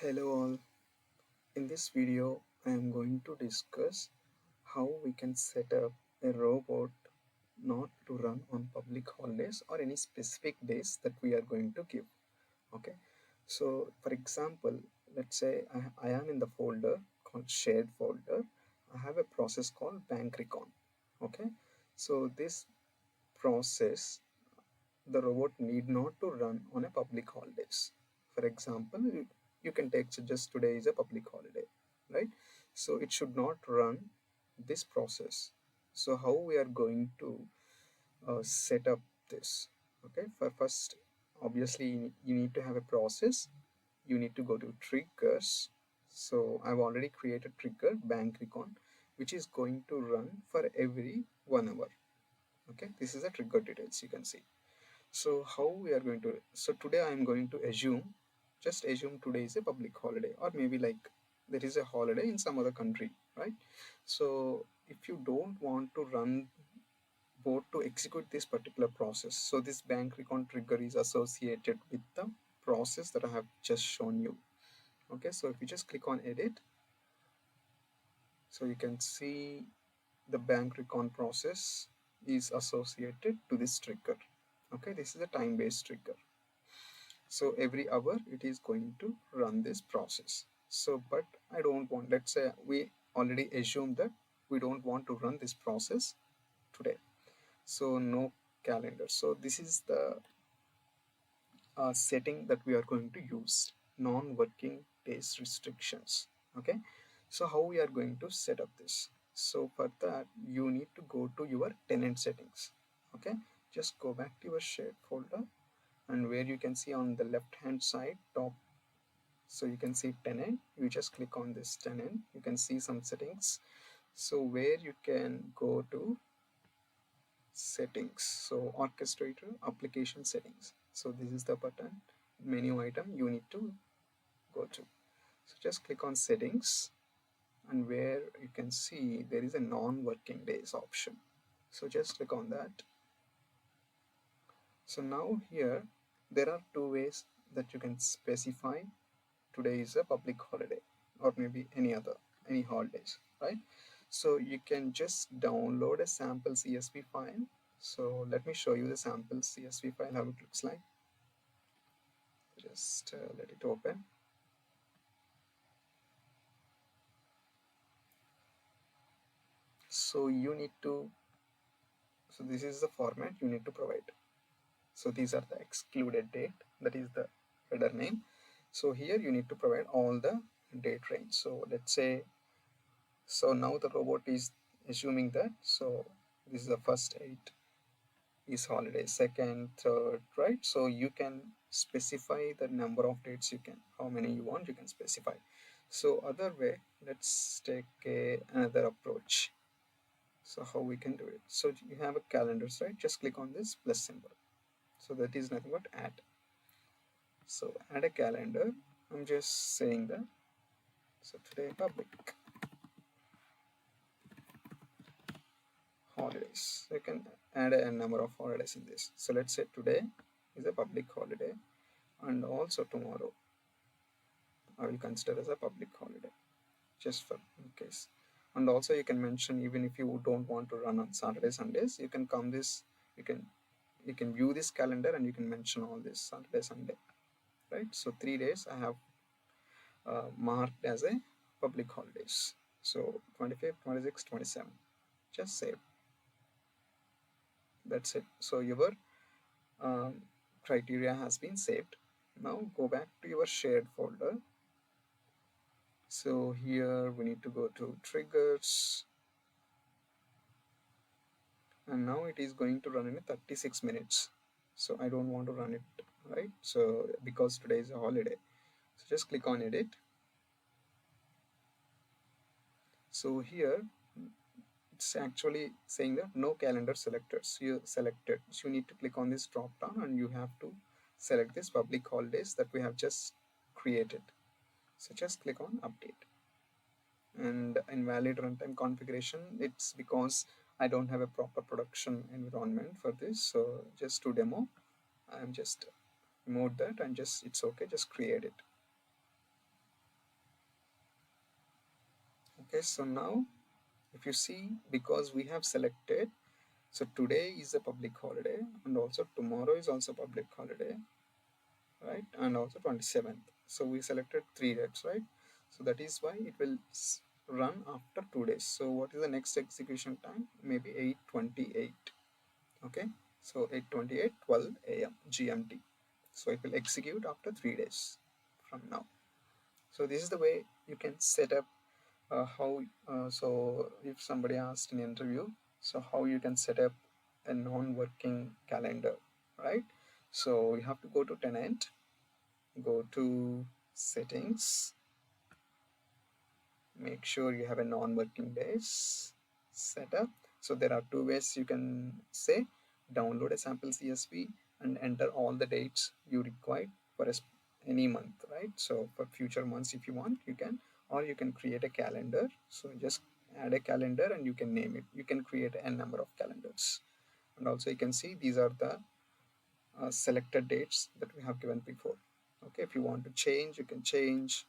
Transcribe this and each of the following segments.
Hello all. In this video, I am going to discuss how we can set up a robot not to run on public holidays or any specific days that we are going to give. Okay. So for example, let's say I am in the folder called shared folder. I have a process called bank recon. Okay. So this process the robot need not to run on a public holidays. For example, you can take just today is a public holiday, right? So it should not run this process. So how we are going to set up this? Okay, for first, obviously you need to have a process. You need to go to triggers. So I've already created trigger bank recon, which is going to run for every 1 hour. Okay, this is the trigger details you can see. So how we are going to, so today I am going to assume, just assume today is a public holiday, or maybe like there is a holiday in some other country, right? So if you don't want to run board to execute this particular process, so this bank recon trigger is associated with the process that I have just shown you. Okay, so if you just click on edit, so you can see the bank recon process is associated to this trigger. Okay, this is a time-based trigger. So every hour it is going to run this process. So but I don't want, let's say we already assume that we don't want to run this process today, so no calendar. So this is the setting that we are going to use, non-working days restrictions. Okay, so how we are going to set up this? So for that you need to go to your tenant settings. Okay, just go back to your shared folder, and where you can see on the left hand side top, so you can see tenant, you just click on this tenant, you can see some settings. So where you can go to settings, so orchestrator application settings, so this is the button, menu item you need to go to. So just click on settings, and where you can see there is a non-working days option, so just click on that. So now here there are two ways that you can specify today is a public holiday, or maybe any holidays, right? So you can just download a sample CSV file. So let me show you the sample CSV file, how it looks like. Just let it open. So you need to, so this is the format you need to provide. So these are the excluded date, that is the header name. So here you need to provide all the date range. So let's say, so now the robot is assuming that, so this is the first 8 is holiday, second, third, right? So you can specify the number of dates, you can, how many you want, you can specify. So other way, let's take another approach. So how we can do it? So you have a calendars, right? Just click on this plus symbol. So that is nothing but add. So add a calendar. I'm just saying that. So today public holidays. So you can add a number of holidays in this. So let's say today is a public holiday, and also tomorrow I will consider as a public holiday, just for in case. And also you can mention, even if you don't want to run on Saturday, Sundays, you can come this, you can view this calendar and you can mention all this Saturday, Sunday, right? So 3 days I have marked as a public holidays. So 25th, 26th, 27th. Just save. That's it. So your criteria has been saved. Now go back to your shared folder. So here we need to go to triggers, and now it is going to run in 36 minutes. So I don't want to run it, right? So because today is a holiday, so just click on edit. So here it's actually saying that no calendar selected. So you selected, so you need to click on this drop down and you have to select this public holidays that we have just created. So just click on update. And invalid runtime configuration, it's because I don't have a proper production environment for this. So just to demo, I'm just remove that and just, it's okay, just create it. Okay, so now if you see, because we have selected, so today is a public holiday and also tomorrow is also public holiday, right? And also 27th. So we selected 3 dates, right? So that is why it will run after 2 days. So what is the next execution time? Maybe 8:28. Okay, so 8:28, 12 a.m. GMT. So it will execute after 3 days from now. So this is the way you can set up how. So if somebody asked in interview, so how you can set up a non-working calendar, right? So you have to go to tenant, go to settings, make sure you have a non-working days setup. So there are two ways you can say: download a sample CSV and enter all the dates you require for any month, right? So for future months, if you want, you can, or you can create a calendar. So just add a calendar and you can name it. You can create a number of calendars, and also you can see these are the selected dates that we have given before. Okay, if you want to change, you can change.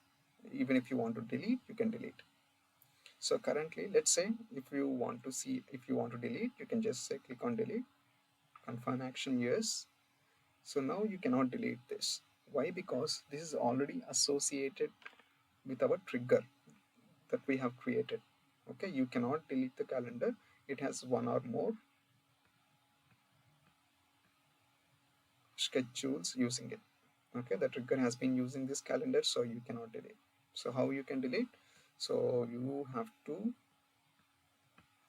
Even if you want to delete, you can delete. So currently, let's say if you want to see, if you want to delete, you can just say click on delete, confirm action yes. So now you cannot delete this. Why? Because this is already associated with our trigger that we have created. Okay, you cannot delete the calendar. It has one or more schedules using it. Okay, the trigger has been using this calendar, so you cannot delete. So how you can delete? So you have to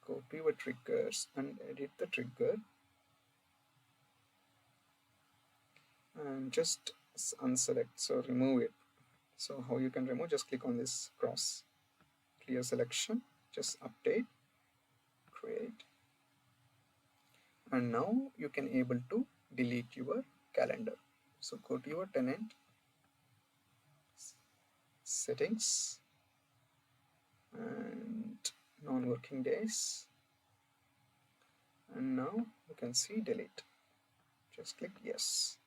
go to your triggers and edit the trigger and just unselect, so remove it. So how you can remove? Just click on this cross, clear selection, just update, create, and now you can able to delete your calendar. So go to your tenant settings and non-working days, and now you can see delete. Just click yes.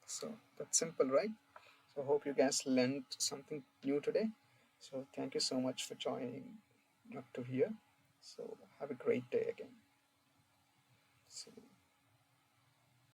So that's simple, right? So hope you guys learned something new today. So thank you so much for joining up to here. So have a great day again. So